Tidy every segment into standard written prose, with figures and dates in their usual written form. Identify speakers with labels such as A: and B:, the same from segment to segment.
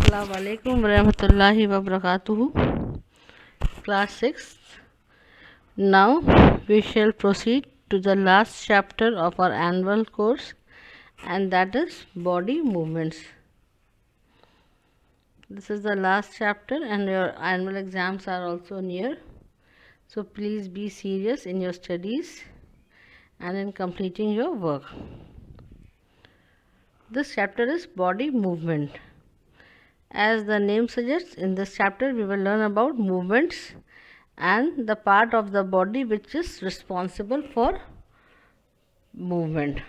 A: Assalamu alaikum warahmatullahi wabarakatuh. Class 6. Now we shall proceed to the last chapter of our annual course, and that is body movements. This is the last chapter and your annual exams are also near. So please be serious in your studies and in completing your work. This chapter is body movement. As the name suggests, in this chapter we will learn about movements and the part of the body which is responsible for movement.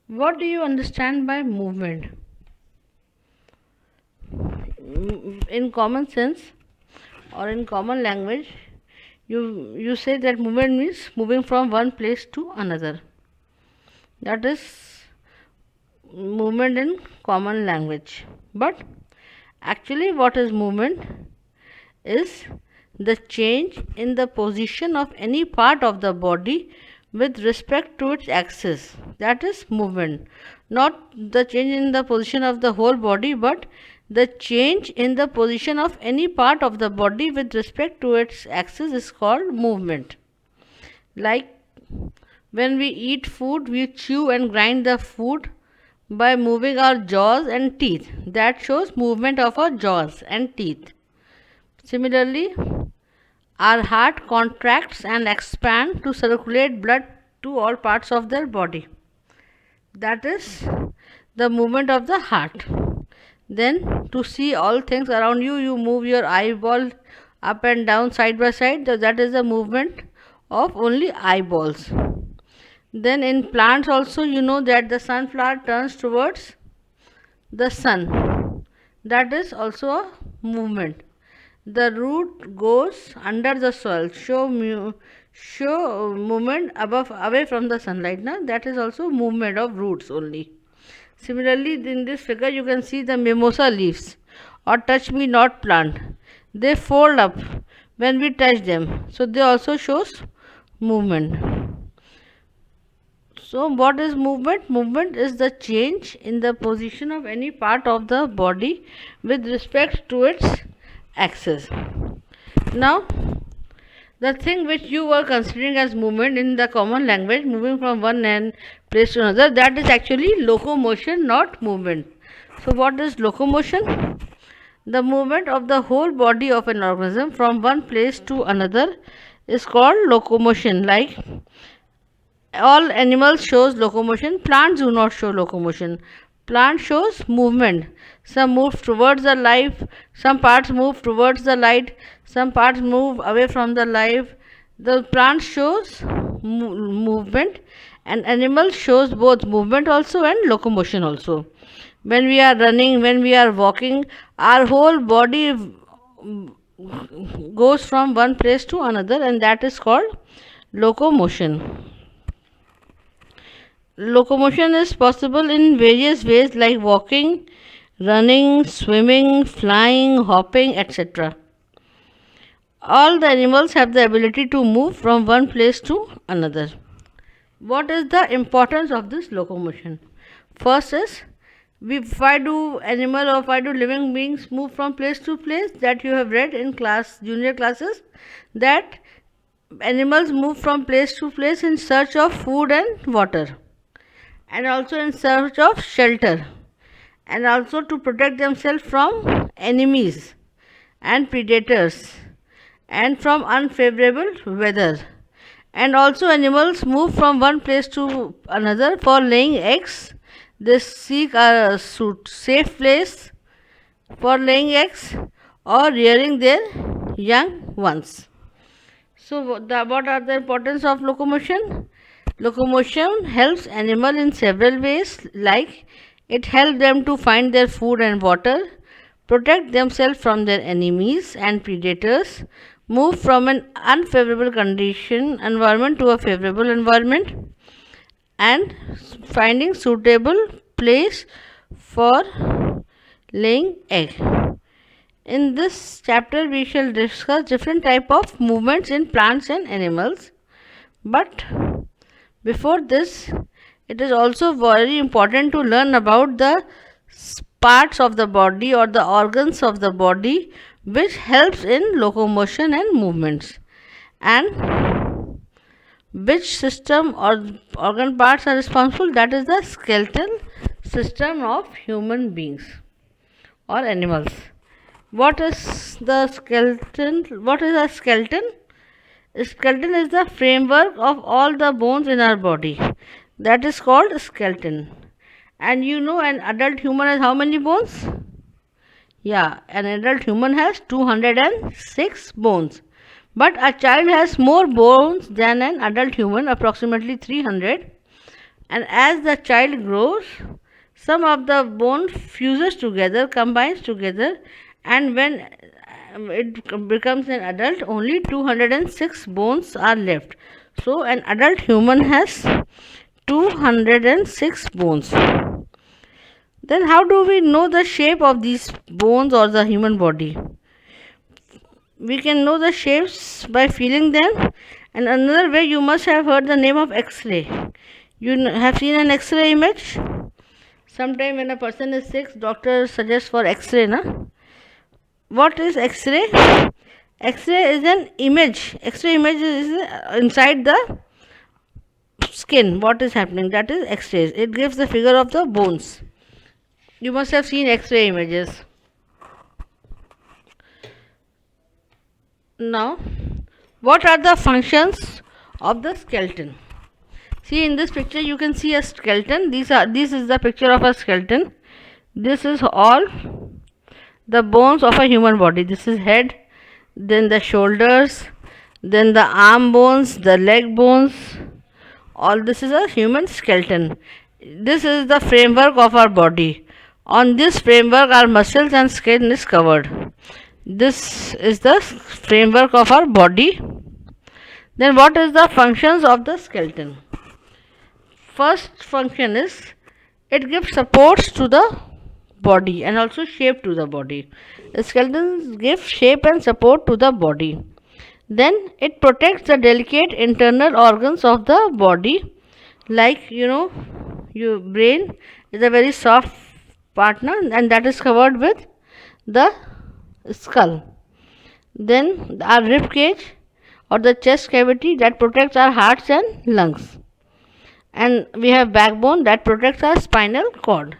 A: What do you understand by movement? In common sense or in common language, you say that movement means moving from one place to another. That is movement in common language. But actually what is movement is the change in the position of any part of the body with respect to its axis. That is movement. Not the change in the position of the whole body, but the change in the position of any part of the body with respect to its axis is called movement. Like when we eat food, we chew and grind the food by moving our jaws and teeth. That shows movement of our jaws and teeth. Similarly, our heart contracts and expands to circulate blood to all parts of their body. That is the movement of the heart. Then, to see all things around you, you move your eyeball up and down, side by side. That is the movement of only eyeballs. Then in plants also, you know that the sunflower turns towards the sun. That is also a movement. The root goes under the soil, show movement away from the sunlight. That is also movement of roots only. Similarly, in this figure you can see the mimosa leaves or touch me not plant. They fold up when we touch them, so they also shows movement. So what is movement? Movement is the change in the position of any part of the body with respect to its axis. Now, the thing which you were considering as movement in the common language, moving from one end place to another, that is actually locomotion, not movement. So what is locomotion? The movement of the whole body of an organism from one place to another is called locomotion. Like all animals shows locomotion, plants do not show locomotion. Plant shows movement. Some move towards the light, some parts move towards the light, some parts move away from the light. The plant shows movement, and animal shows both movement also and locomotion also. When we are running, when we are walking, our whole body goes from one place to another, and that is called locomotion. Locomotion is possible in various ways like walking, running, swimming, flying, hopping, etc. All the animals have the ability to move from one place to another. What is the importance of this locomotion? First is, why do animal or why do living beings move from place to place? That you have read in junior classes, that animals move from place to place in search of food and water, and also in search of shelter, and also to protect themselves from enemies and predators and from unfavorable weather. And also animals move from one place to another for laying eggs. They seek a safe place for laying eggs or rearing their young ones. So what are the importance of locomotion? Locomotion helps animal in several ways, like it helps them to find their food and water, protect themselves from their enemies and predators, move from an unfavorable environment to a favorable environment, and finding suitable place for laying egg. In this chapter we shall discuss different type of movements in plants and animals, but before this, it is also very important to learn about the parts of the body or the organs of the body which helps in locomotion and movements. And which system or organ parts are responsible? That is the skeletal system of human beings or animals. What is the skeleton? What is a skeleton? A skeleton is the framework of all the bones in our body. That is called a skeleton. And you know, an adult human has how many bones? Yeah, an adult human has 206 bones. But a child has more bones than an adult human, approximately 300. And as the child grows, some of the bone fuses together, combines together, and when it becomes an adult, only 206 bones are left. So, an adult human has 206 bones. Then, how do we know the shape of these bones or the human body? We can know the shapes by feeling them. And another way, you must have heard the name of X-ray. You have seen an X-ray image? Sometime when a person is sick, doctor suggests for X-ray, na? What is X-ray? X-ray is an image. X-ray image is inside the skin. What is happening? That is X-rays. It gives the figure of the bones. You must have seen X-ray images. Now, what are the functions of the skeleton? See, in this picture you can see a skeleton. This is the picture of a skeleton. This is all the bones of a human body. This is head, then the shoulders, then the arm bones, the leg bones. All this is a human skeleton. This is the framework of our body. On this framework, our muscles and skin is covered. This is the framework of our body. Then what is the functions of the skeleton? First function is it gives supports to the body and also shape to the body. The skeleton gives shape and support to the body. Then it protects the delicate internal organs of the body, like your brain is a very soft partner and that is covered with the skull. Then our rib cage or the chest cavity that protects our hearts and lungs. And we have backbone that protects our spinal cord.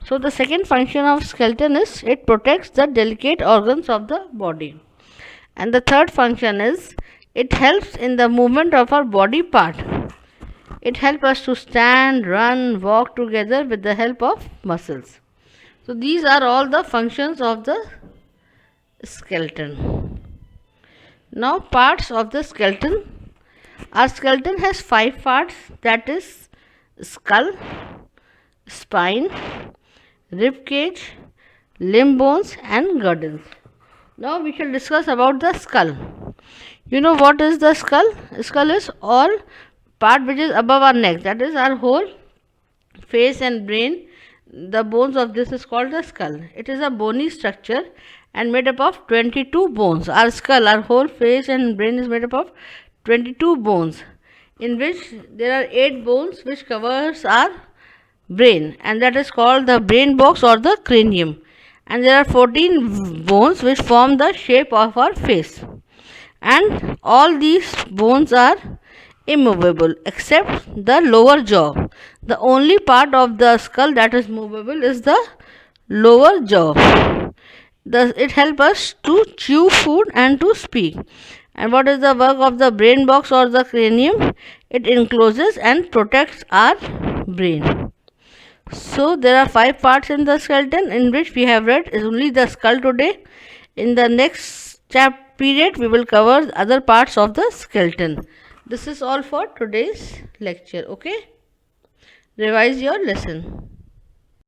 A: So the second function of skeleton is it protects the delicate organs of the body. And the third function is it helps in the movement of our body part. It helps us to stand, run, walk together with the help of muscles. So these are all the functions of the skeleton. Now parts of the skeleton. Our skeleton has 5 parts, that is skull, spine, rib cage, limb bones and girdles. Now we shall discuss about the skull. You know what is the skull? Skull is all part which is above our neck, that is our whole face and brain. The bones of this is called the skull. It is a bony structure and made up of 22 bones. Our skull, our whole face and brain is made up of 22 bones, in which there are 8 bones which covers our brain, and that is called the brain box or the cranium. And there are 14 bones which form the shape of our face. And all these bones are immovable except the lower jaw. The only part of the skull that is movable is the lower jaw. It helps us to chew food and to speak. And what is the work of the brain box or the cranium? It encloses and protects our brain. So there are 5 parts in the skeleton, in which we have read is only the skull today. In the next period we will cover other parts of the skeleton. This is all for today's lecture. Okay, revise your lesson.